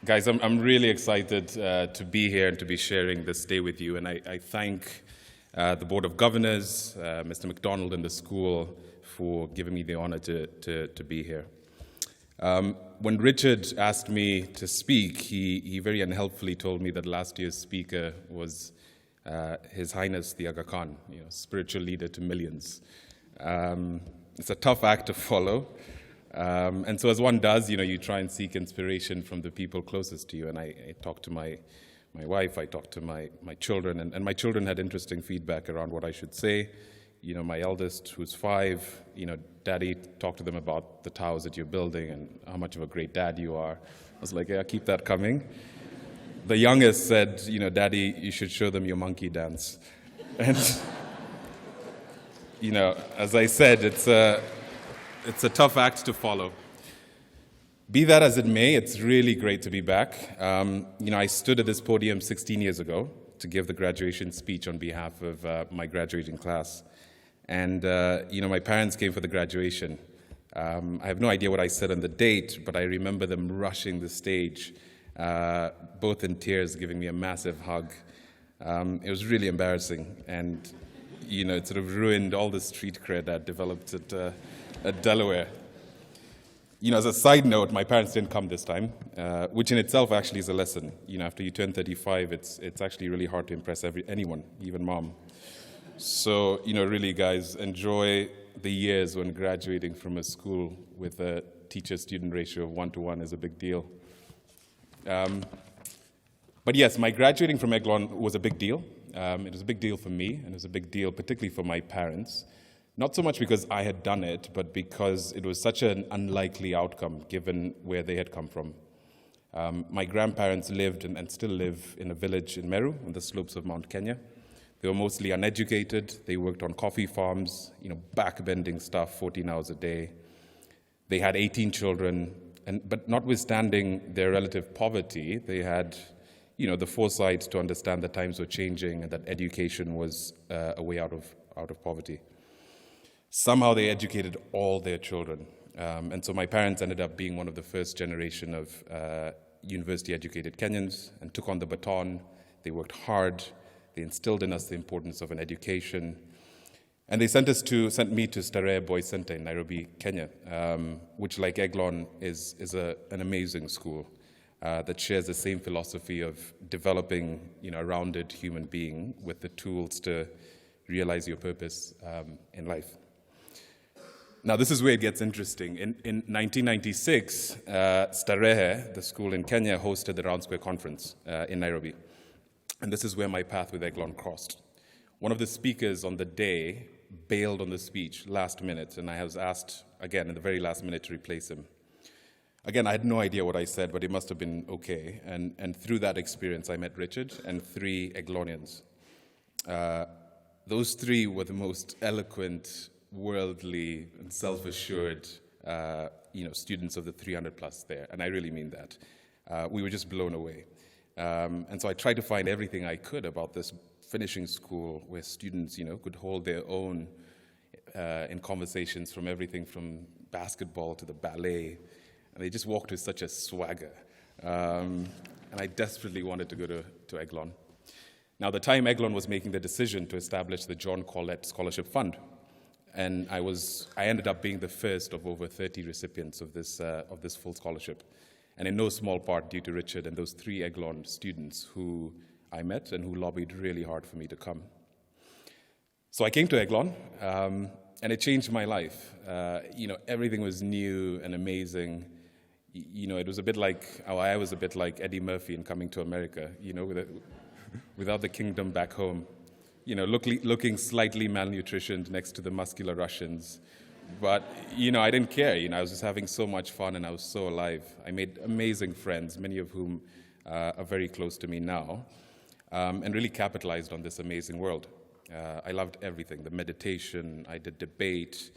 Guys, I'm really excited to be here and to be sharing this day with you. And I thank the Board of Governors, Mr. McDonald and the school for giving me the honor to be here. When Richard asked me to speak, he very unhelpfully told me that last year's speaker was His Highness the Aga Khan, spiritual leader to millions. It's a tough act to follow. And so as one does, you try and seek inspiration from the people closest to you. And I talked to my wife, I talked to my children, and my children had interesting feedback around what I should say. My eldest, who's 5, Daddy, talk to them about the towers that you're building and how much of a great dad you are. I was like, yeah, keep that coming. The youngest said, Daddy, you should show them your monkey dance. And, as I said, it's a tough act to follow. Be that as it may, it's really great to be back. I stood at this podium 16 years ago to give the graduation speech on behalf of my graduating class. And, my parents came for the graduation. I have no idea what I said on the date, but I remember them rushing the stage, both in tears, giving me a massive hug. It was really embarrassing, and, it sort of ruined all the street cred I developed at Delaware. As a side note, my parents didn't come this time, which in itself actually is a lesson. After you turn 35, it's actually really hard to impress anyone, even mom. So, really, guys, enjoy the years when graduating from a school with a teacher-student ratio of 1-to-1 is a big deal. But yes, my graduating from Aiglon was a big deal. It was a big deal for me, and it was a big deal particularly for my parents. Not so much because I had done it, but because it was such an unlikely outcome given where they had come from. My grandparents lived and still live in a village in Meru on the slopes of Mount Kenya. They were mostly uneducated. They worked on coffee farms, back-bending stuff 14 hours a day. They had 18 children, but notwithstanding their relative poverty, they had the foresight to understand that times were changing and that education was a way out of poverty. Somehow they educated all their children. And so my parents ended up being one of the first generation of university-educated Kenyans and took on the baton. They worked hard. They instilled in us the importance of an education. And they sent me to Starehe Boys Center in Nairobi, Kenya, which, like Aiglon, is an amazing school that shares the same philosophy of developing a rounded human being with the tools to realize your purpose in life. Now, this is where it gets interesting. In 1996, Starehe, the school in Kenya, hosted the Round Square Conference in Nairobi. And this is where my path with Aiglon crossed. One of the speakers on the day bailed on the speech last minute, and I was asked, again, in the very last minute to replace him. Again, I had no idea what I said, but it must have been okay. And through that experience, I met Richard and 3 Aiglonians. Those 3 were the most eloquent, worldly, and self-assured, students of the 300 plus there, and I really mean that. We were just blown away. And so I tried to find everything I could about this finishing school where students, could hold their own in conversations from everything from basketball to the ballet, and they just walked with such a swagger. And I desperately wanted to go to Aiglon. Now, the time Aiglon was making the decision to establish the John Collett Scholarship Fund, and I ended up being the first of over 30 recipients of this full scholarship. And in no small part due to Richard and those 3 Aiglon students who I met and who lobbied really hard for me to come. So I came to Aiglon, and it changed my life. Everything was new and amazing. It was a bit like, I was a bit like Eddie Murphy in Coming to America, without the kingdom back home. Looking slightly malnutritioned next to the muscular Russians. But, I didn't care. I was just having so much fun, and I was so alive. I made amazing friends, many of whom are very close to me now, and really capitalized on this amazing world. I loved everything, the meditation, I did debate.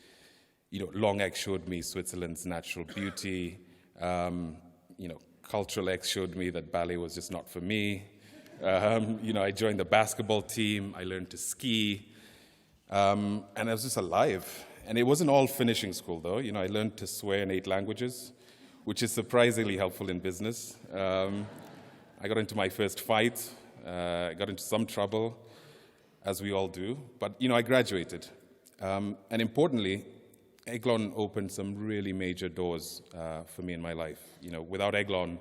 Long X showed me Switzerland's natural beauty. Cultural X showed me that ballet was just not for me. I joined the basketball team. I learned to ski, and I was just alive. And it wasn't all finishing school, though. I learned to swear in 8 languages, which is surprisingly helpful in business. I got into my first fight, I got into some trouble, as we all do, but I graduated. And importantly, Aiglon opened some really major doors for me in my life. Without Aiglon,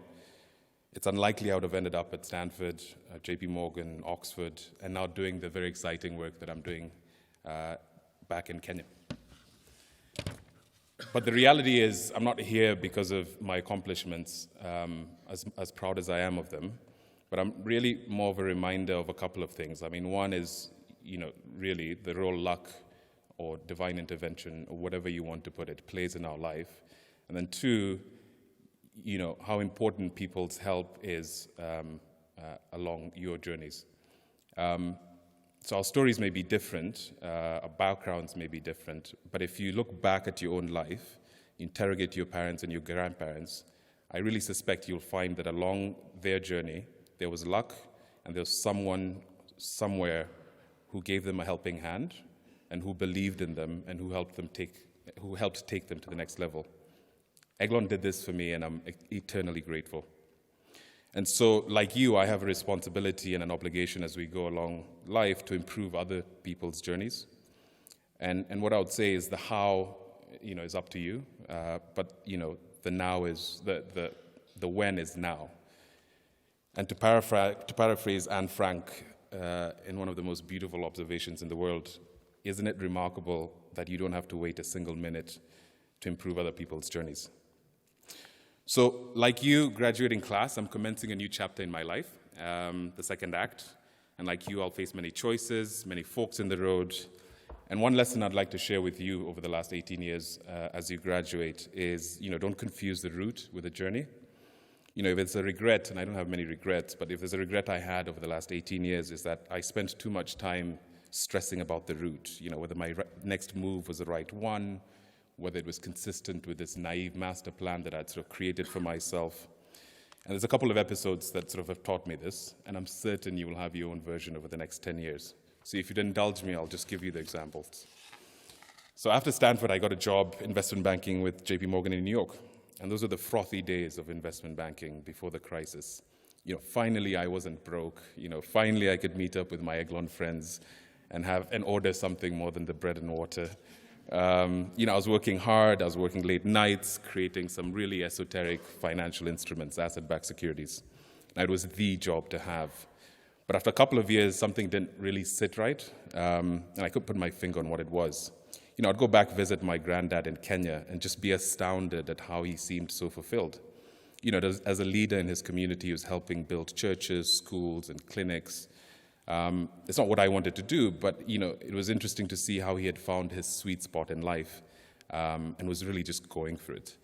it's unlikely I would have ended up at Stanford, JP Morgan, Oxford, and now doing the very exciting work that I'm doing back in Kenya. But the reality is, I'm not here because of my accomplishments, as proud as I am of them, but I'm really more of a reminder of a couple of things. One is, really the role luck or divine intervention, or whatever you want to put it, plays in our life. And then two, how important people's help is along your journeys. So our stories may be different, our backgrounds may be different, but if you look back at your own life, interrogate your parents and your grandparents, I really suspect you'll find that along their journey, there was luck and there was someone somewhere who gave them a helping hand and who believed in them and who helped take them to the next level. Aiglon did this for me, and I'm eternally grateful. And so, like you, I have a responsibility and an obligation as we go along life to improve other people's journeys. And what I would say is the how, is up to you. But the now is the when is now. And to paraphrase Anne Frank in one of the most beautiful observations in the world, isn't it remarkable that you don't have to wait a single minute to improve other people's journeys? So, like you, graduating class, I'm commencing a new chapter in my life, the second act. And like you, I'll face many choices, many forks in the road. And one lesson I'd like to share with you over the last 18 years as you graduate is, don't confuse the route with the journey. If it's a regret, and I don't have many regrets, but if there's a regret I had over the last 18 years is that I spent too much time stressing about the route, whether my next move was the right one, whether it was consistent with this naive master plan that I'd sort of created for myself. And there's a couple of episodes that sort of have taught me this, and I'm certain you will have your own version over the next 10 years. So if you'd indulge me, I'll just give you the examples. So after Stanford, I got a job investment banking with JP Morgan in New York. And those were the frothy days of investment banking before the crisis. Finally I wasn't broke. Finally I could meet up with my Aiglon friends and order something more than the bread and water. I was working hard, I was working late nights, creating some really esoteric financial instruments, asset-backed securities. And it was the job to have. But after a couple of years, something didn't really sit right, and I couldn't put my finger on what it was. I'd go back, visit my granddad in Kenya, and just be astounded at how he seemed so fulfilled. As a leader in his community, he was helping build churches, schools, and clinics. It's not what I wanted to do, but it was interesting to see how he had found his sweet spot in life and was really just going for it.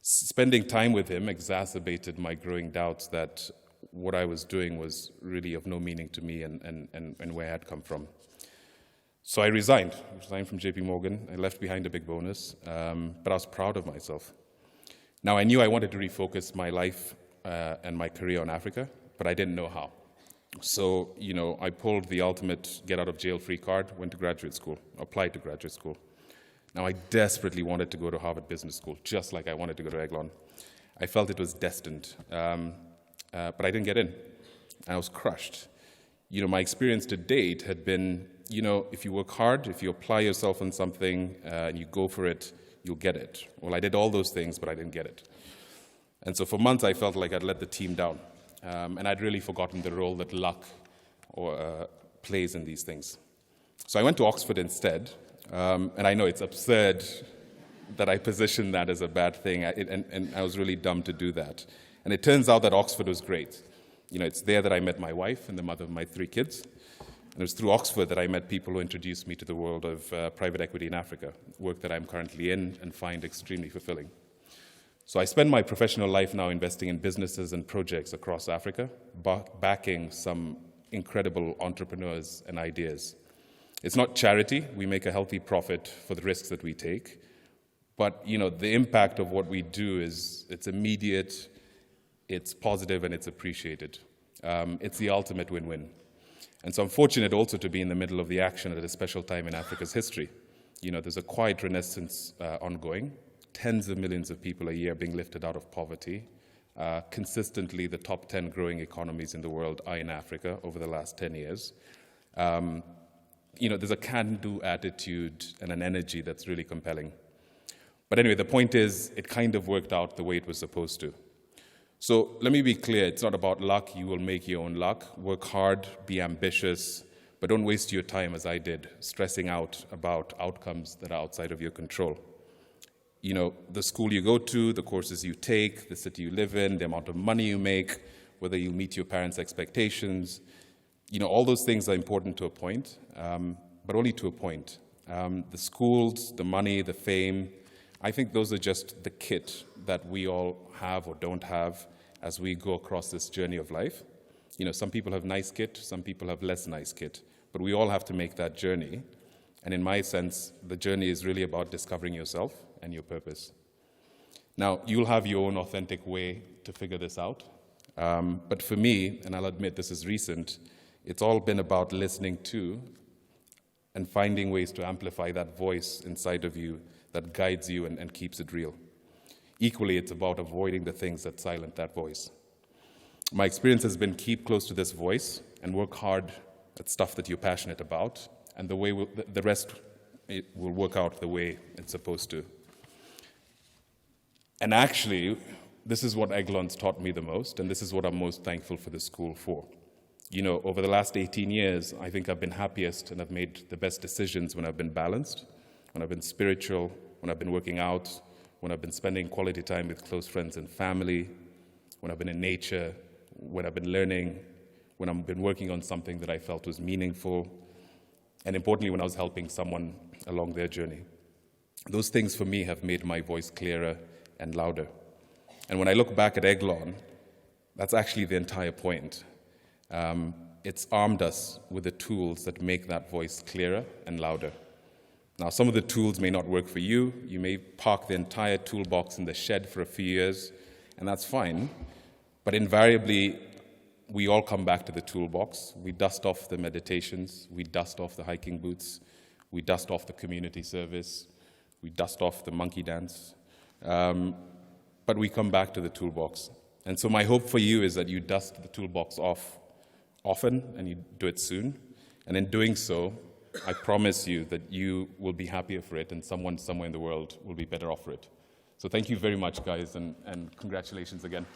Spending time with him exacerbated my growing doubts that what I was doing was really of no meaning to me and where I had come from. So I resigned from JP Morgan. I left behind a big bonus, but I was proud of myself. Now I knew I wanted to refocus my life and my career on Africa, but I didn't know how. So, I pulled the ultimate get-out-of-jail-free card, went to graduate school, applied to graduate school. Now, I desperately wanted to go to Harvard Business School, just like I wanted to go to Aiglon. I felt it was destined, but I didn't get in. I was crushed. My experience to date had been, if you work hard, if you apply yourself on something, and you go for it, you'll get it. Well, I did all those things, but I didn't get it. And so for months, I felt like I'd let the team down. And I'd really forgotten the role that luck plays in these things. So I went to Oxford instead, and I know it's absurd that I positioned that as a bad thing, and I was really dumb to do that. And it turns out that Oxford was great. It's there that I met my wife and the mother of my 3 kids. And it was through Oxford that I met people who introduced me to the world of private equity in Africa, work that I'm currently in and find extremely fulfilling. So I spend my professional life now investing in businesses and projects across Africa, backing some incredible entrepreneurs and ideas. It's not charity. We make a healthy profit for the risks that we take. But, the impact of what we do it's immediate, it's positive, and it's appreciated. It's the ultimate win-win. And so I'm fortunate also to be in the middle of the action at a special time in Africa's history. There's a quiet renaissance ongoing. tens of millions of people a year being lifted out of poverty. Consistently, the top 10 growing economies in the world are in Africa over the last 10 years. There's a can-do attitude and an energy that's really compelling. But anyway, the point is, it kind of worked out the way it was supposed to. So let me be clear, it's not about luck. You will make your own luck. Work hard, be ambitious, but don't waste your time, as I did, stressing out about outcomes that are outside of your control. The school you go to, the courses you take, the city you live in, the amount of money you make, whether you meet your parents' expectations, all those things are important to a point, but only to a point. The schools, the money, the fame, I think those are just the kit that we all have or don't have as we go across this journey of life. Some people have nice kit, some people have less nice kit, but we all have to make that journey. And in my sense, the journey is really about discovering yourself and your purpose. Now, you'll have your own authentic way to figure this out. But for me, and I'll admit this is recent, it's all been about listening to and finding ways to amplify that voice inside of you that guides you and keeps it real. Equally, it's about avoiding the things that silence that voice. My experience has been keep close to this voice and work hard at stuff that you're passionate about, and the rest will work out the way it's supposed to. And actually, this is what Aiglon's taught me the most, and this is what I'm most thankful for the school for. Over the last 18 years, I think I've been happiest and I've made the best decisions when I've been balanced, when I've been spiritual, when I've been working out, when I've been spending quality time with close friends and family, when I've been in nature, when I've been learning, when I've been working on something that I felt was meaningful, and importantly, when I was helping someone along their journey. Those things for me have made my voice clearer and louder. And when I look back at Aiglon, that's actually the entire point. It's armed us with the tools that make that voice clearer and louder. Now, some of the tools may not work for you. You may park the entire toolbox in the shed for a few years, and that's fine. But invariably, we all come back to the toolbox. We dust off the meditations. We dust off the hiking boots. We dust off the community service. We dust off the monkey dance. But we come back to the toolbox. And so my hope for you is that you dust the toolbox off often and you do it soon. And in doing so, I promise you that you will be happier for it and someone somewhere in the world will be better off for it. So thank you very much, guys, and congratulations again.